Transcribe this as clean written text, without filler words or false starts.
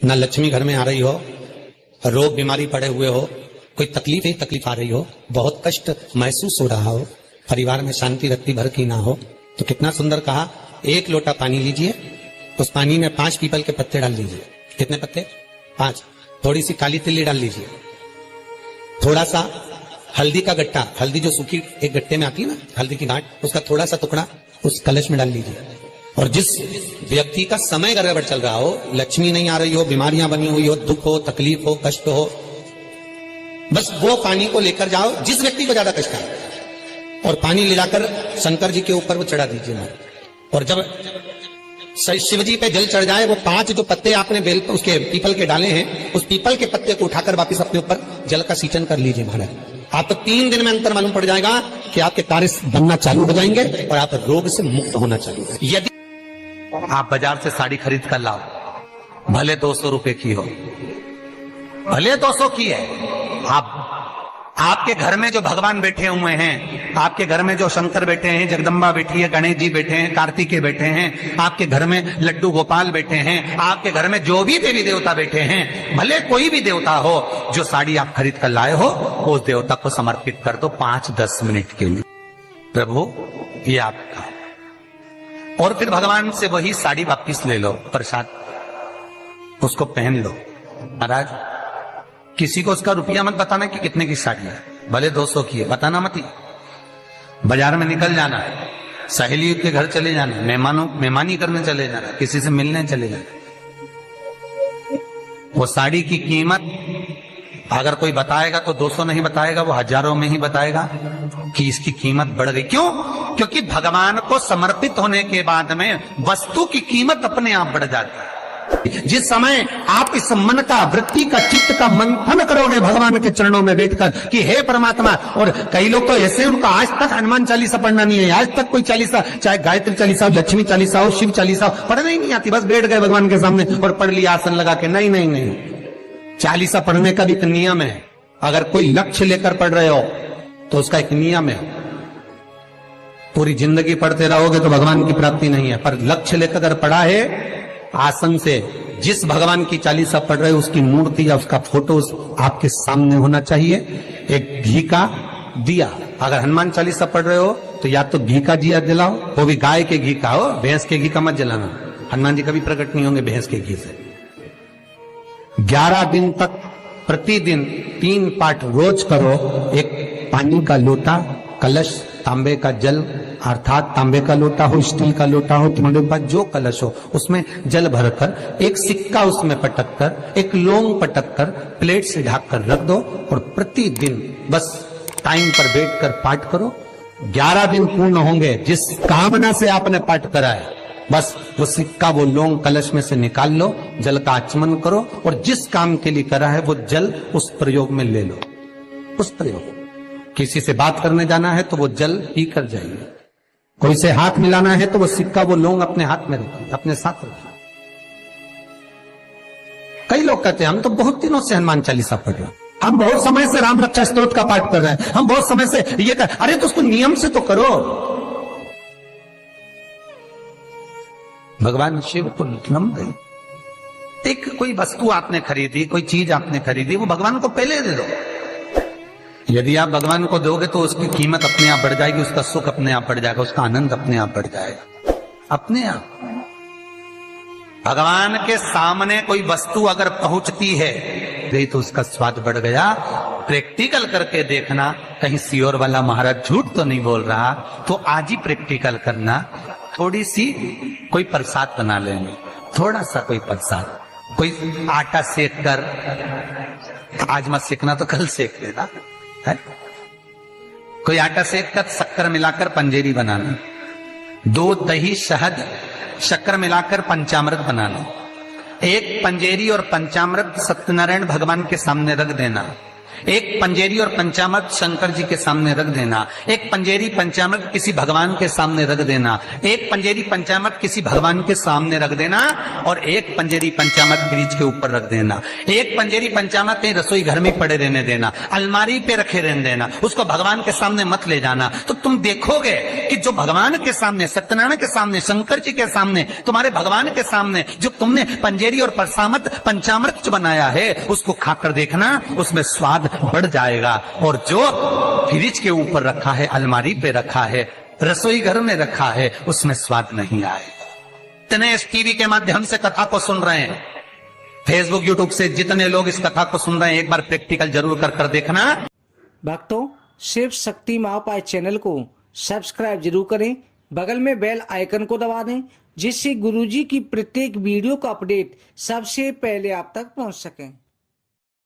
ना लक्ष्मी घर में आ रही हो, रोग बीमारी पड़े हुए हो, कोई तकलीफ ही तकलीफ आ रही हो, बहुत कष्ट महसूस हो रहा हो, परिवार में शांति रत्ती भर की ना हो, तो कितना सुंदर कहा, 1 लोटा पानी लीजिए, उस पानी में 5 पीपल के पत्ते डाल लीजिए। कितने पत्ते? 5। थोड़ी सी काली तिल्ली डाल लीजिए, थोड़ा सा हल्दी का गट्टा, हल्दी जो सूखी एक गट्टे में आती है ना, हल्दी की गांठ, उसका थोड़ा सा टुकड़ा उस कलश में डाल लीजिए। और जिस व्यक्ति का समय गड़बड़ चल रहा हो, लक्ष्मी नहीं आ रही हो, बीमारियां बनी हुई हो, दुख हो, तकलीफ हो, कष्ट हो, बस वो पानी को लेकर जाओ जिस व्यक्ति को ज्यादा कष्ट है, और पानी लिलाकर शंकर जी के ऊपर वो चढ़ा दीजिए। और जब शिव जी पे जल चढ़ जाए, वो 5 जो पत्ते आपने बेल उसके पीपल के डाले हैं, उस पीपल के पत्ते को उठाकर वापिस अपने ऊपर जल का सिंचन कर लीजिए महाराज। आपको 3 दिन में अंतर मालूम पड़ जाएगा कि आपके कार्य बनना चालू हो जाएंगे और आप रोग से मुक्त होना चालू हो। यदि आप बाजार से साड़ी खरीद कर लाओ, भले 200 रुपए की हो, भले 200 की है, आपके घर में जो भगवान बैठे हुए हैं, आपके घर में जो शंकर बैठे हैं, जगदम्बा बैठी है, गणेश जी बैठे हैं, कार्तिकेय बैठे हैं, आपके घर में लड्डू गोपाल बैठे हैं, आपके घर में जो भी देवी देवता बैठे हैं, भले कोई भी देवता हो, जो साड़ी आप खरीद कर लाए हो, उस देवता को समर्पित कर दो 5-10 मिनट के लिए, प्रभु ये आपका। और फिर भगवान से वही साड़ी वापिस ले लो, प्रसाद उसको पहन लो। महाराज किसी को उसका रुपया मत बताना कि कितने की साड़ी है, भले 200 की है, बताना मत ही। बाजार में निकल जाना, सहेलियों के घर चले जाना, मेहमानी करने चले जाना, किसी से मिलने चले जाना। वो साड़ी की कीमत अगर कोई बताएगा तो 200 नहीं बताएगा, वो हजारों में ही बताएगा कि इसकी कीमत बढ़ गई। क्यों? क्योंकि भगवान को समर्पित होने के बाद में वस्तु की कीमत अपने आप बढ़ जाती है। जिस समय आप इस मन का, वृत्ति का, चित्त का मंथन करोगे भगवान के चरणों में बैठकर कि हे परमात्मा, और कई लोग तो ऐसे, उनका आज तक हनुमान चालीसा पढ़ना नहीं है, आज तक कोई चालीसा, चाहे गायत्री चालीसा हो, लक्ष्मी चालीसा हो, शिव चालीसा हो, पढ़ना ही नहीं आती, बस बैठ गए भगवान के सामने और पढ़ लिया आसन लगा के। नहीं नहीं नहीं, चालीसा पढ़ने का भी एक नियम है। अगर कोई लक्ष्य लेकर पढ़ रहे हो तो उसका एक नियम है। पूरी जिंदगी पढ़ते रहोगे तो भगवान की प्राप्ति नहीं है, पर लक्ष्य लेकर अगर पढ़ा है, आसन से जिस भगवान की चालीसा पढ़ रहे हो उसकी मूर्ति या उसका फोटो आपके सामने होना चाहिए। एक घी का दिया, अगर हनुमान चालीसा पढ़ रहे हो तो या तो घी का दिया जलाओ, वो भी गाय के घी का हो, भैंस के घी का मत जलाना, हनुमान जी कभी प्रकट नहीं होंगे भैंस के घी से। 11 दिन तक प्रतिदिन 3 पाठ रोज करो। एक पानी का लोटा, कलश, तांबे का जल, अर्थात तांबे का लोटा हो, स्टील का लोटा हो, तुम्हारे पास जो कलश हो, उसमें जल भरकर, एक सिक्का उसमें पटक कर, एक लौंग पटक कर, प्लेट से ढक कर रख दो और प्रतिदिन बस टाइम पर बैठकर पाठ करो। 11 दिन पूर्ण होंगे, जिस कामना से आपने पाठ करा है, बस वो सिक्का, वो लौंग कलश में से निकाल लो, जल का आचमन करो और जिस काम के लिए करा है वो जल उस प्रयोग में ले लो। उस प्रयोग, किसी से बात करने जाना है तो वो जल पी कर जाइए, कोई से हाथ मिलाना है तो वो सिक्का, वो लौंग अपने हाथ में रखिए, अपने साथ रखिए। कई लोग कहते हैं हम तो बहुत दिनों से हनुमान चालीसा पढ़ रहे हैं, हम बहुत समय से राम रक्षा स्तोत्र का पाठ कर रहे हैं, हम बहुत समय से ये कर, अरे तो उसको नियम से तो करो। भगवान शिव को नियम दे। एक कोई वस्तु आपने खरीदी, कोई चीज आपने खरीदी, वो भगवान को पहले दे दो। यदि आप भगवान को दोगे तो उसकी कीमत अपने आप बढ़ जाएगी, उसका सुख अपने आप बढ़ जाएगा, उसका आनंद अपने आप बढ़ जाएगा, अपने आप। भगवान के सामने कोई वस्तु अगर पहुंचती है तो उसका स्वाद बढ़ गया। प्रैक्टिकल करके देखना, कहीं सियोर वाला महाराज झूठ तो नहीं बोल रहा, तो आज ही प्रैक्टिकल करना। थोड़ी सी कोई प्रसाद बना लेंगे, थोड़ा सा कोई प्रसाद, कोई आटा सेक कर, आज मत सेकना तो कल सेक लेना है, कोई आटा सेक कर शक्कर मिलाकर पंजेरी बनाना, दूध, दही, शहद, शक्कर मिलाकर पंचामृत बनाना, एक पंजेरी और पंचामृत सत्यनारायण भगवान के सामने रख देना, एक पंजेरी और पंचामृत शंकर जी के सामने रख देना, एक पंजेरी पंचामृत किसी भगवान के सामने रख देना, एक पंजेरी पंचामृत किसी भगवान के सामने रख देना और एक पंजेरी पंचामृत फ्रिज के ऊपर रख देना। एक पंजेरी पंचामृत कहीं रसोई घर में पड़े रहने देना, अलमारी पे रखे रहने देना, उसको भगवान के सामने मत ले जाना। तो तुम देखोगे कि जो भगवान के सामने, सत्यनारायण के सामने, शंकर जी के सामने, तुम्हारे भगवान के सामने जो तुमने पंजेरी और पंचामृत जो बनाया है उसको खाकर देखना, उसमें स्वाद बढ़ जाएगा। और जो फ्रिज के ऊपर रखा है, अलमारी पे रखा है, रसोई घर में रखा है, उसमें स्वाद नहीं आएगा। इतने इस टीवी के माध्यम से कथा को सुन रहे हैं, फेसबुक यूट्यूब से जितने लोग इस कथा को सुन रहे हैं, एक बार प्रैक्टिकल जरूर कर देखना। भक्तों, शिव शक्ति महापाय चैनल को सब्सक्राइब जरूर करें, बगल में बेल आइकन को दबा दें, जिससे गुरुजी की प्रत्येक वीडियो का अपडेट सबसे पहले आप तक पहुंच सके।